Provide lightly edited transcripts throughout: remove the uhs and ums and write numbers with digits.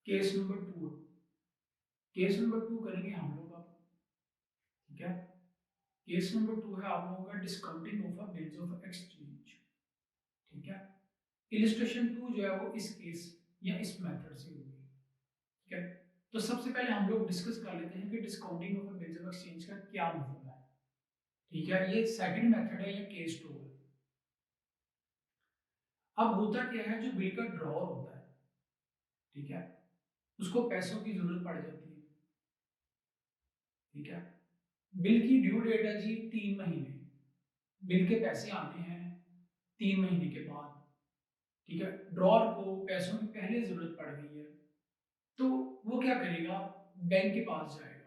Case number 2, case number 2 करेंगे हम लोग अब। ठीक है, केस नंबर 2 है आप लोगों का discounting of a bills of exchange. ठीक है, इलिस्ट्रेशन 2 जो है वो इस केस या इस मेथड से होगी। ठीक है, तो सबसे पहले हम लोग डिस्कस कर लेते हैं कि discounting of a bills of exchange का क्या मतलब है। ठीक है, ये सेकंड मेथड है या केस 2 है। अब होता क्या है, जो बिल का ड्रॉर होता है, ठीक है, उसको पैसों की जरूरत पड़ जाती है। ठीक है, बिल की ड्यू डेट है जी 3 महीने, बिल के पैसे आने हैं 3 महीने के बाद। ठीक है, ड्रॉर को पैसों की पहले जरूरत पड़ गई है, तो वो क्या करेगा, बैंक के पास जाएगा।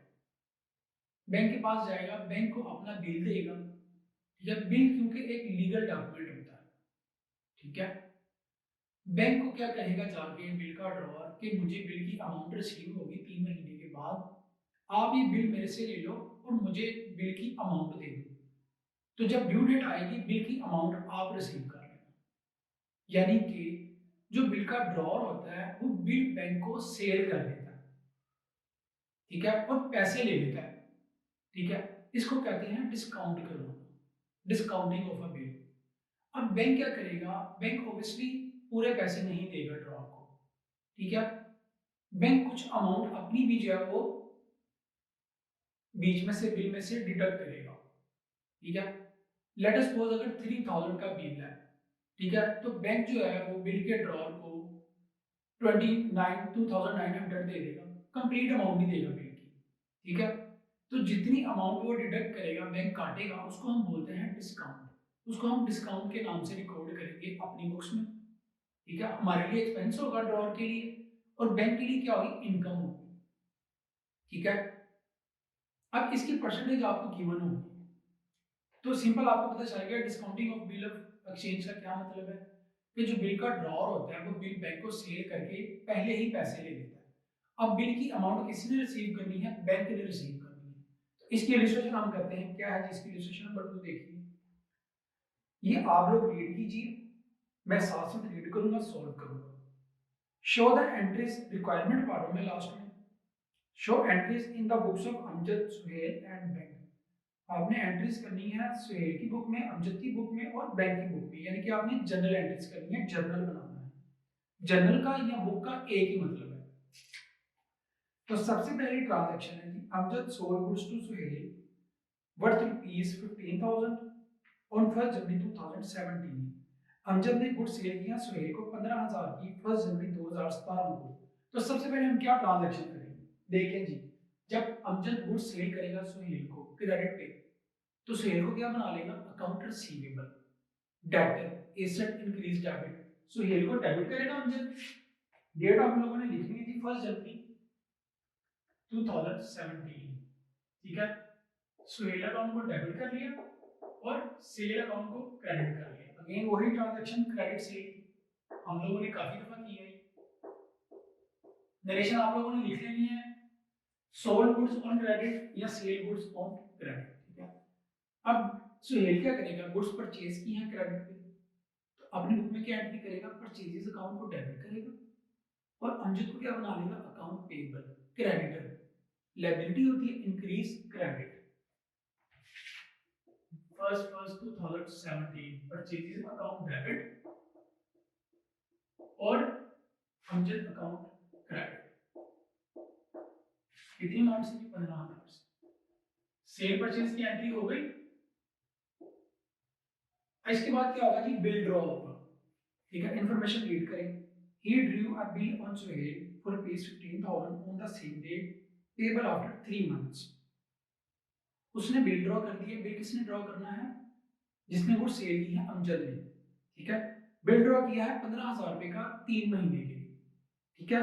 बैंक के पास जाएगा, बैंक को अपना बिल देगा। ठीक है, बिल क्योंकि एक लीगल डॉक्यूमेंट होता है। ठीक है, बैंक को क्या कहेगा जाके बिल का ड्रॉअर कि मुझे बिल की अमाउंट रिसीव होगी 3 महीने के बाद, आप ये बिल मेरे से ले लो और मुझे बिल की अमाउंट दे दो। तो जब ड्यू डेट आएगी, बिल की अमाउंट आप रिसीव कर लेना। यानी कि जो बिल का ड्रॉअर होता है वो बिल बैंक को सेल कर देता है। ठीक है, और पैसे ले लेता है। ठीक है, इसको कहते हैं डिस्काउंट करना, डिस्काउंटिंग ऑफ अ बिल। अब बैंक क्या करेगा, बैंक ऑब्वियसली पूरे पैसे नहीं देगा ड्रॉअर को। ठीक है, बैंक कुछ अमाउंट अपनी भी जो है वो बीच में से बिल में से डिडक्ट करेगा। ठीक है, लेट अस सपोज अगर 3000 का बिल है, ठीक है, तो बैंक जो है वो बिल के ड्रॉअर को 29,900 दे देगा, कंप्लीट अमाउंट नहीं देगा बिल की। ठीक है, तो जितनी अमाउंट वो डिडक्ट करेगा, बैंक काटेगा, उसको हम बोलते हैं डिस्काउंट। उसको हम डिस्काउंट के नाम से रिकॉर्ड करेंगे अपनी बुक्स में। ठीक है, हमारे लिए एक्सपेंस होगा ड्रॉअर के लिए, और बैंक के लिए क्या होगी, इनकम होगी। ठीक है, अब इसकी परसेंटेज आपको गिवन होगी, तो सिंपल आपको पता चल गया discounting of bill of exchange का क्या मतलब है, कि जो बिल का ड्रॉअर होता है वो बिल बैंक को सेल करके पहले ही पैसे ले लेता है। अब बिल की अमाउंट किसने रिसीव करनी है, बैंक ने रिसीव करनी है। तो इसकी इलस्ट्रेशन हम करते हैं, क्या है जिसकी इलस्ट्रेशन नंबर 2 देखिए। ये आप लोग रीड कीजिए, मैं साथ साथ रीड करूंगा, सॉल्व करूंगा। Show the entries, requirement part में लास्ट में, show entries in the books of Amjad, Suhail and bank. आपने एंट्रीज करनी है सुहेल की बुक में, अमजद की बुक में और बैंक की बुक में, यानी कि आपने जनरल एंट्रीज करनी है, जर्नल बनाना है। जर्नल का या बुक का एक ही मतलब है। तो सबसे पहली ट्रांजैक्शन है जी, Amjad sold goods to Suhail worth rupees 15,000 on 1 January 2017। Amjad ने गुड्स सेल किया सुहेल को 15,000 की 1 जनवरी 2017 को। तो सबसे पहले हम क्या ट्रांजैक्शन करेंगे, देखें जी, जब अमजद गुड्स सेल करेगा सुहेल को क्रेडिट पे, तो सुहेल को क्या बना लेगा, account receivable, debtor asset increase debit. Suhail को डेबिट करेगा अमजद। डेट आप लोगों ने लिखनी थी 1 जनवरी 2017। ठीक है, सुहेल अकाउंट को डेबिट कर लिया और सेल अकाउंट को क्रेडिट कर लिया। अगेन वही ट्रांजैक्शन क्रेडिट सेल हम लोगों ने काफी दफा की है। नरेशन आप लोगों ने लिख लेनी है, सोल्ड गुड्स ऑन क्रेडिट या सेल गुड्स ऑन क्रेडिट। ठीक है, अब सुहेल क्या करेगा, गुड्स परचेज की है क्रेडिट पे, तो अपनी बुक में क्या एंट्री करेगा, परचेजेस अकाउंट को डेबिट करेगा, और अमजद को क्या बना लेगा, अकाउंट पेएबल, क्रेडिटर। लायबिलिटी होती है increase credit. First first 2017 purchases account debit और अमजद अकाउंट क्रेडिट। कितनी अमाउंट से, 15,000 से। सेल परचेज की एंट्री हो गई। इसके बाद क्या होगा जी, बिल ड्रॉ होगा। ठीक है, इंफॉर्मेशन रीड करें। He drew a bill on Suhail for rupees 15,000 on the same date, payable after 3 months. उसने बिल ड्रॉ कर दिया। बिल किसने ड्रॉ करना है, जिसने वो सेल की है, अमजद ने। ठीक है, बिल ड्रॉ किया है 15,000 रुपए का 3 महीने के लिए। ठीक है,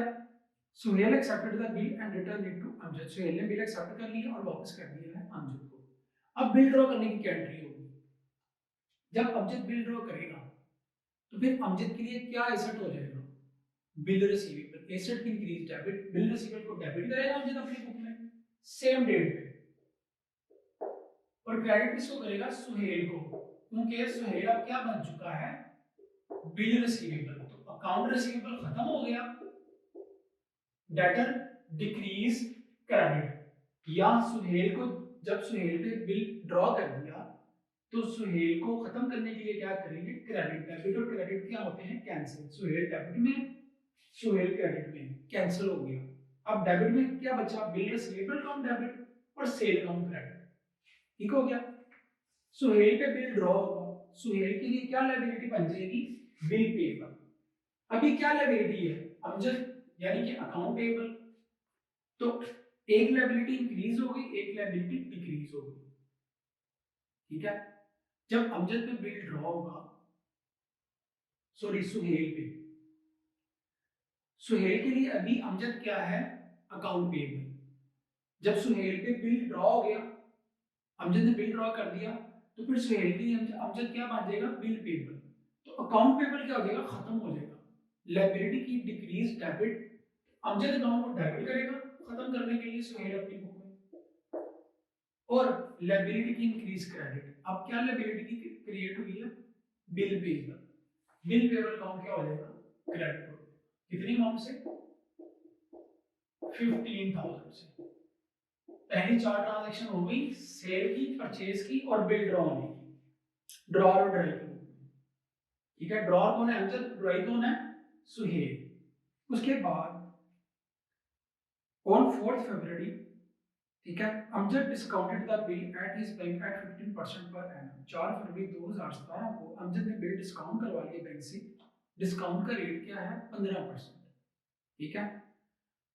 Suhail accepted the bill and return it to Amjad. Suhail ने बिल एक्सेप्ट कर लिया और वापस कर दिया है अमजद को। अब बिल ड्रॉ करने की क्या एंट्री होगी, जब अमजद बिल ड्रॉ करेगा तो फिर अमजद के लिए क्या एसेट हो जाएगा, bill receivable, asset increase debit. Bill receivable को डेबिट करेगा अमजद अपनी बुक में सेम डेट पे, और क्रेडिट किसको करेगा, सुहेल को, क्योंकि सुहेल अब क्या बन चुका है, बिल रिसीवेबल। तो अकाउंट रिसीवेबल खत्म हो गया, अब बिल रिसीवेबल बन गया। अब बिल ड्रॉ करने की क्या एंट्री होगी, जब अमजद बिल ड्रॉ करेगा तो फिर अमजद के लिए क्या एसेट हो जाएगा, bill receivable, asset increase debit. Bill receivable को डेबिट करेगा अमजद अपनी बुक में सेम डेट पे, और क्रेडिट किसको करेगा, सुहेल को, क्योंकि सुहेल अब क्या बन चुका है, बिल रिसीवेबल खत्म हो गया, डेटर डिक्रीज क्रेडिट, या सुहेल को, जब सुहेल ने बिल ड्रॉ कर दिया तो सुहेल को खत्म करने के लिए क्या करेंगे, क्रेडिट। डेबिट और क्रेडिट क्या होते हैं, कैंसिल। सुहेल डेबिट में, सुहेल क्रेडिट में, कैंसिल हो गया। अब डेबिट में क्या बचा, बिल रिसीवेबल काउंट डेबिट और सेल काउंट क्रेडिट। ठीक हो गया। सुहेल पे बिल ड्रॉ होगा, सुहेल के लिए क्या लायबिलिटी बन जाएगी, बिल पेबल। अभी क्या लायबिलिटी है, अमजद, यानी कि अकाउंट पेबल। तो एक लायबिलिटी इंक्रीज हो गई, एक लायबिलिटी डिक्रीज हो गई। ठीक है। जब अमजद पे बिल ड्रॉ होगा, सॉरी सुहेल पे, सुहेल के लिए अभी अमजद क्या है, अकाउंट पेबल। जब सुहेल पे बिल ड्रॉ हो गया, अमजद ने बिल ड्रॉ कर दिया, तो फिर सुहेल के लिए अमजद क्या बन जाएगा, बिल पेबल। तो अकाउंट पेबल क्या हो जाएगा, खत्म हो जाएगा। लायबिलिटी की डिक्रीज डेबिट, अमजद अकाउंट को डेबिट करेगा खत्म करने के लिए सुहेल अपनी बुक में, और लायबिलिटी की इंक्रीज क्रेडिट। अब क्या लायबिलिटी की क्रिएट हुई है, bill payable. Bill payable account क्या हो जाएगा, क्रेडिट हो जाएगा। कितनी अमाउंट से, 15,000 से। पहली चार ट्रांजैक्शन हो गई, सेल की, परचेज की और बिल ड्रॉ होने की, ड्रॉर और ड्राई की। ठीक है। ड्रॉर कौन है, अमजद। ड्राई कौन है, सुहेल। उसके बाद ऑन 4 फरवरी, ठीक है, Amjad discounted the bill at his bank at 15% per annum. 4 फरवरी 2017 को अमजद ने बिल डिस्काउंट करवा लिया बैंक से। डिस्काउंट का रेट क्या है, 15%। ठीक है।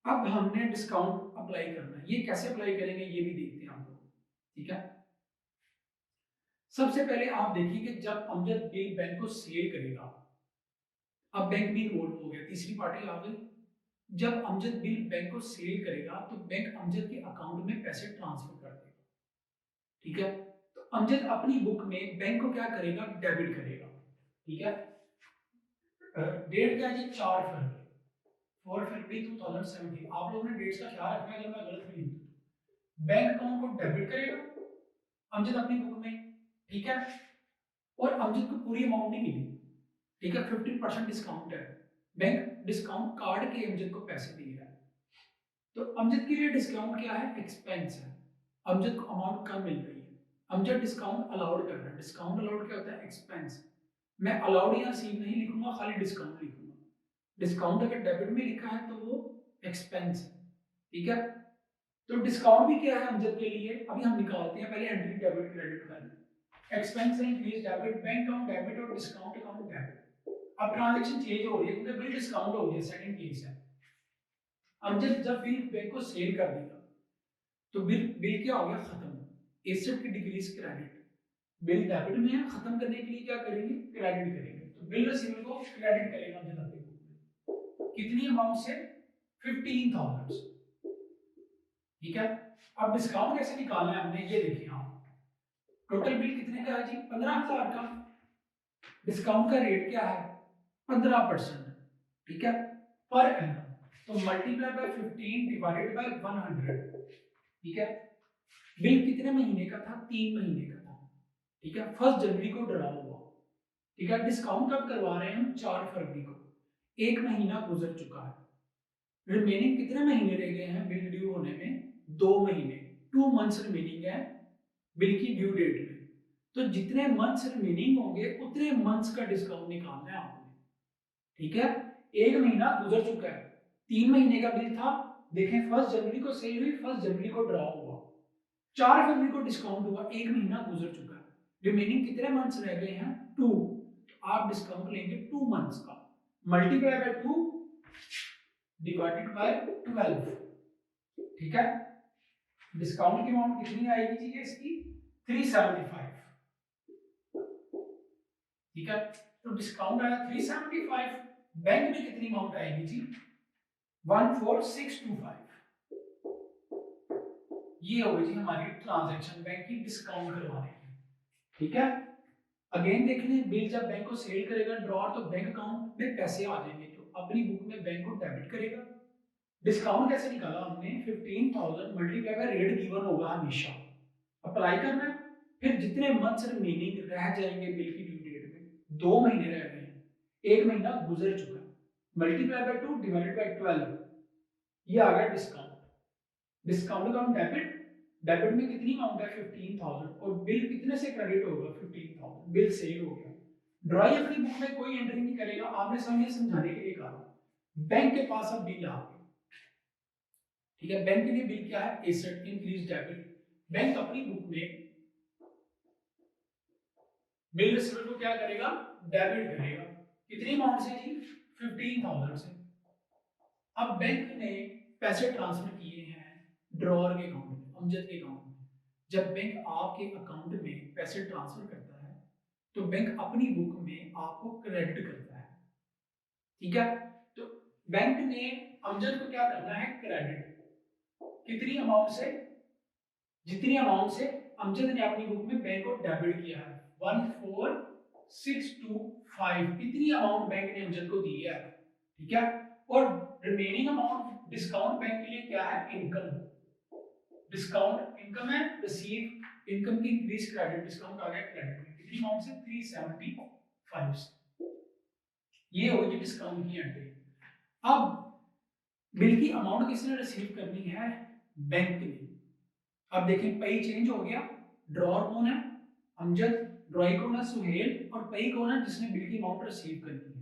अब हमने डिस्काउंट अप्लाई करना है, ये कैसे अप्लाई करेंगे ये भी देखते हैं हम लोग। ठीक है। सबसे पहले आप देखिए कि जब अमजद बिल बैंक को सेल करेगा, अब बैंक भी इन्वॉल्व हो गया, तीसरी पार्टी आ गई। जब अमजद बिल बैंक को सेल करेगा तो बैंक अमजद के अकाउंट में पैसे ट्रांसफर कर देगा। ठीक है। तो अमजद अपनी बुक में बैंक को क्या करेगा, डेबिट करेगा। ठीक है। डेट क्या है जी, 4 फरवरी, 4 फरवरी 2017। आप लोगों ने डेट्स का ख्याल रखना है, अगर मैं गलत नहीं हूं। बैंक अकाउंट को डेबिट करेगा अमजद अपनी बुक में। ठीक है। और अमजद को पूरी अमाउंट नहीं मिली। ठीक है। 15% डिस्काउंट है, बैंक डिस्काउंट कार्ड के अमजद को पैसे दे रहा है। तो अमजद के लिए डिस्काउंट क्या है, एक्सपेंस है। अमजद को अमाउंट कम मिल रही है, अमजद डिस्काउंट अलाउड कर रहा है। डिस्काउंट अलाउड क्या होता है, एक्सपेंस। मैं अलाउड या रिसीव नहीं लिखूंगा, खाली डिस्काउंट लिखूंगा। डिस्काउंट अगर डेबिट में लिखा है तो वो एक्सपेंस है। ठीक है। तो डिस्काउंट भी क्या है अमजद के लिए, अभी हम निकालते हैं। पहले एंट्री डेबिट क्रेडिट करनी। एक्सपेंस है increase debit, bank account debit और डिस्काउंट अकाउंट डेबिट। अब ट्रांजैक्शन चेंज हो रही है क्योंकि बिल डिस्काउंट हो गया, सेकंड केस है। अमजद जब बिल बैंक को सेल कर देगा तो बिल बिल क्या हो गया, खत्म। एसेट की डिक्रीज क्रेडिट, बिल डेबिट में है, खत्म करने के लिए क्या करेंगे, क्रेडिट करेंगे। तो बिल रिसीवेबल को क्रेडिट करेगा अमजद अपनी बुक में। कितनी अमाउंट से, 15,000 से। ठीक है। अब डिस्काउंट कैसे निकालना है हमने, ये देखिए आप। टोटल बिल कितने का है जी, 15,000 का। डिस्काउंट का रेट क्या है, 15%। ठीक है। पर एनम, तो मल्टीप्लाई बाय 15 डिवाइडेड बाय 100। ठीक है। बिल कितने महीने का था, 3 महीने का था। ठीक है। 1 जनवरी को ड्रा हुआ। ठीक है। डिस्काउंट कब करवा रहे हैं हम, 4 फरवरी को। 1 महीना गुजर चुका है, रिमेनिंग कितने महीने रह गए हैं बिल ड्यू होने में, 2 महीने। 2 मंथ्स रिमेनिंग है बिल की ड्यू डेट में। तो जितने मंथ्स रिमेनिंग होंगे उतने मंथ्स का डिस्काउंट निकालना है आपने। ठीक है। 1 महीना गुजर चुका है, 3 महीने का बिल था। देखें 1 जनवरी को सेल हुई, 1 जनवरी को ड्रॉ हुआ, 4 फरवरी को डिस्काउंट हुआ, 1 महीना गुजर चुका है। रिमेनिंग कितने मंथ्स रह गए हैं, 2। तो आप डिस्काउंट लेंगे 2 मंथ्स का, मल्टीप्लाई बाय 2 डिवाइडेड बाय 12। ठीक है। डिस्काउंट की अमाउंट कितनी आएगी जी, इसकी 375। ठीक है। तो डिस्काउंट आया 375। बैंक में कितनी अमाउंट आएगी जी, 14625। ये होगी जी हमारी ट्रांजैक्शन बैंक की डिस्काउंट करवाने की। ठीक है। अगेन देख लें, बिल जब बैंक को सेल करेगा ड्रॉर, तो बैंक अकाउंट में पैसे आ जाएंगे, तो अपनी बुक में बैंक को डेबिट करेगा। डिस्काउंट कैसे निकाला हमने, 15,000 मल्टीप्लाई बाय रेट गिवन होगा हमेशा, अप्लाई करना है। फिर जितने मंथ्स रिमेनिंग रह जाएंगे बिल की ड्यू डेट में, 2 महीने रह गए हैं, 1 महीना गुजर चुका है, मल्टीप्लाई बाय 2 डिवाइडेड बाय 12। ये आ गया discount. Discount account debit, debit में कितनी अमाउंट है 15,000 और बिल कितने से क्रेडिट होगा 15,000, बिल सेल हो गया। ड्रॉई अपनी बुक में कोई एंट्री नहीं करेगा, आपने सामने समझाने के लिए कहा। बैंक के पास अब बिल आ गया, ठीक है। बैंक के लिए बिल क्या है, एसेट इंक्रीज डेबिट। बैंक अपनी बुक में बिल रिसीवेबल को क्या करेगा, डेबिट करेगा। कितनी अमाउंट से जी, 15,000 से। अब बैंक ने पैसे ट्रांसफर किए हैं ड्रॉअर के अकाउंट में, अमजद के अकाउंट में। जब बैंक आपके अकाउंट में पैसे ट्रांसफर करता है तो बैंक अपनी बुक में आपको क्रेडिट करता है, ठीक है। तो बैंक ने अमजद को क्या करना है, क्रेडिट। कितनी अमाउंट से, जितनी अमाउंट से अमजद ने अपनी बुक में बैंक को डेबिट किया है 14,625, इतनी अमाउंट बैंक ने अमजद को दी है, ठीक है। और रिमेनिंग अमाउंट डिस्काउंट बैंक के लिए क्या है, इनकम। डिस्काउंट इनकम है, रिसीव इनकम की इंक्रीज क्रेडिट, डिस्काउंट आ गया क्रेडिट में। कितनी अमाउंट से, 375 से। ये होगी डिस्काउंट की एंट्री। अब बिल की अमाउंट किसने रिसीव करनी है, बैंक ने। अब देखें पई चेंज हो गया, ड्रॉअर कौन है, अमजद, ड्रॉई कौन है, सुहेल, और पई कौन है, जिसने बिल की अमाउंट रिसीव करनी है।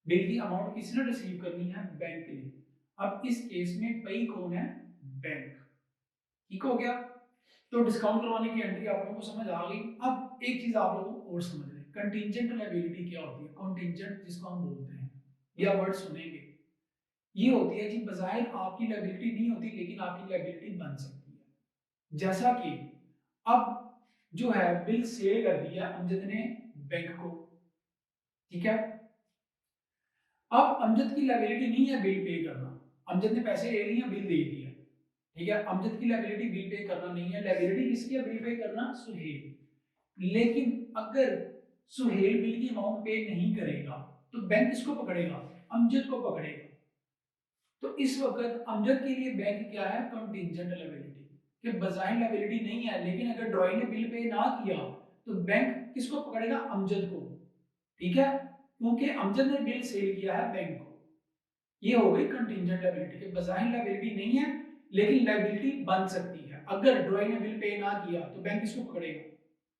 बिल की अमाउंट किसने रिसीव करनी है, बैंक ने। अब इस केस में पई कौन है, बैंक, ठीक हो गया। तो डिस्काउंट करवाने की एंट्री आप लोगों को समझ आ गई। अब एक चीज आप लोगों को और समझ रहे, कंटिंजेंट लायबिलिटी क्या होती है, कंटिंजेंट जिसको हम बोलते हैं, या वर्ड सुनेंगे। ये होती है जी, बजाहिर आपकी लायबिलिटी नहीं होती लेकिन आपकी लायबिलिटी बन सकती है। जैसा कि अब जो है बिल सेल कर दिया अमजद ने बैंक को, ठीक है। अब अमजद की लायबिलिटी नहीं है बिल पे करना, अमजद ने पैसे ले लिए, बिल दे दिया, ठीक है। अमजद की लायबिलिटी बिल पे करना नहीं है, लायबिलिटी किसकी है, बिल पे करना सुहेल। लेकिन अगर सुहेल बिल की अमाउंट पे नहीं करेगा तो बैंक किसको पकड़ेगा, अमजद को पकड़ेगा। तो इस वक्त अमजद के लिए बैंक क्या है, कंटिंजेंट लायबिलिटी, कि बजाय लायबिलिटी नहीं है लेकिन अगर ड्रॉई ने बिल पे ना किया तो बैंक किसको पकड़ेगा, अमजद को, ठीक है। क्योंकि अमजद ने बिल सेल किया है बैंक को। ये हो गई कंटिंजेंट लायबिलिटी, के बजाय लायबिलिटी नहीं है लेकिन लायबिलिटी बन सकती है। अगर ड्रॉई ने बिल पे ना किया तो बैंक किसको पकड़ेगा,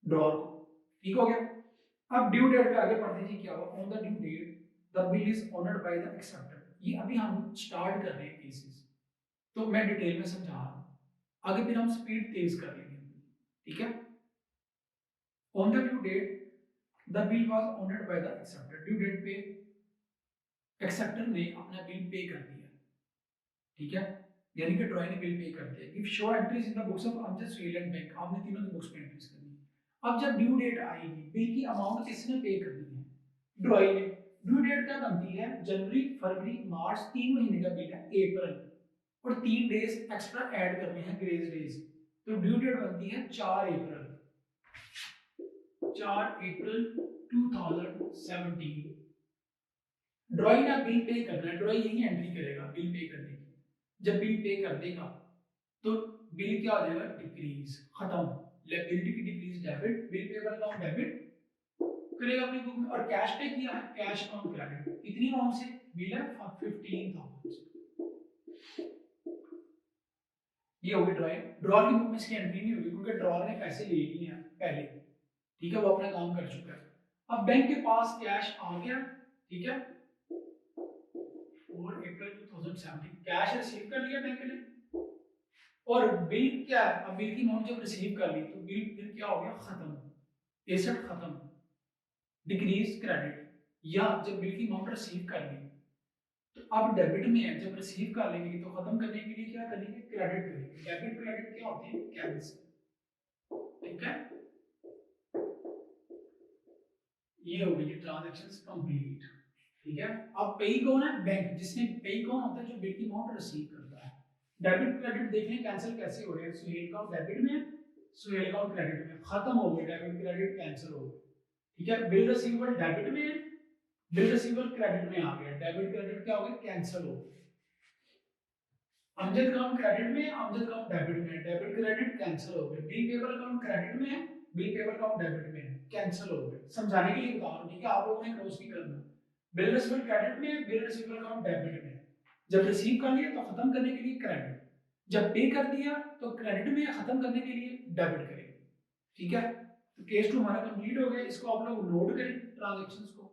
ड्रॉअर को, ठीक हो गया। अब ड्यू डेट पे आगे पढ़ते जी, क्या हुआ, on the due date the bill is honoured by the acceptor. ये अभी हम स्टार्ट कर रहे हैं केसेस, तो मैं डिटेल में समझा रहा हूं, आगे फिर हम स्पीड तेज कर लेंगे, ठीक है। On the due date the bill was honoured by the acceptor, due date पे एक्सेप्टर ने अपना बिल पे कर दिया, ठीक है। यानी कि ड्रॉई ने बिल पे कर दिया। Give show entries in the books of Amjad, Suhail and bank, आपने तीनों की बुक्स में एंट्रीज करनी है। अब जब ड्यू डेट आएगी, बिल की अमाउंट किसने पे करनी है, ड्रॉई ने। ड्यू डेट क्या बनती है, जनवरी फरवरी मार्च, 3 महीने का बिल है, अप्रैल, और 3 डेज एक्स्ट्रा ऐड करने हैं, ग्रेस डेज। तो ड्यू डेट बनती है 4 अप्रैल, 4 अप्रैल 2017। ड्रॉई ना बिल पे करना है, ड्रॉई यही एंट्री करेगा बिल पे करने की। जब बिल पे कर देगा तो बिल क्या हो जाएगा, डिक्रीज, खत्म। लायबिलिटी की decrease debit, bill payable account debit करेगा अपनी बुक में। और कैश पे किया है, कैश अकाउंट क्रेडिट। कितनी अमाउंट से, बिल है 15,000 से। ये होगी ड्रॉइंग। ड्रॉअर की बुक में इसकी एंट्री नहीं होगी क्योंकि ड्रॉअर ने पैसे ले लिए हैं पहले, ठीक है, वो अपना काम कर चुका है। अब बैंक के पास कैश आ गया, ठीक है, 4 अप्रैल 2017 कैश रिसीव कर लिया बैंक ने। और बिल क्या है, अब बिल की अमाउंट जब रिसीव कर ली तो बिल फिर क्या हो गया, खत्म, एसेट खत्म, डिक्रीज क्रेडिट। या जब बिल की अमाउंट रिसीव कर ली तो अब डेबिट में है, जब रिसीव कर लेंगे तो खत्म करने के लिए क्या करेंगे, क्रेडिट करेंगे। डेबिट क्रेडिट क्या होते हैं, कैंसिल, ठीक है। ये हो गई ट्रांजैक्शंस कंप्लीट, ठीक है। अब पेई कौन है, बैंक, जिसने पेई कौन होता है, जो बिल की अमाउंट रिसीव करता है। डेबिट क्रेडिट देखने कैंसिल कैसे हो रहे हैं, सुहेल का डेबिट में, सुहेल का क्रेडिट में, खत्म हो गए, डेबिट क्रेडिट कैंसिल हो गए, ठीक है। बिल रिसीवेबल डेबिट में, बिल रिसीवेबल क्रेडिट में आ गया, डेबिट क्रेडिट क्या हो गया, कैंसिल हो गया। अमजद अकाउंट क्रेडिट में, अमजद अकाउंट डेबिट में, डेबिट क्रेडिट कैंसिल हो गए। बिल पेबल अकाउंट क्रेडिट में है, बिल पेबल अकाउंट डेबिट में है, कैंसिल हो गए। समझाने के लिए बता रहा हूं, ठीक है, आप लोगों ने क्रॉस नहीं करना। बिल रिसीवेबल क्रेडिट में, बिल रिसीवेबल अकाउंट डेबिट में। जब रिसीव कर लिया तो खत्म करने के लिए क्रेडिट, जब पे कर दिया तो क्रेडिट में खत्म करने के लिए डेबिट करेंगे। ठीक है, तो केस टू हमारा कंप्लीट हो गया। इसको आप लोग नोट करें ट्रांजेक्शंस को।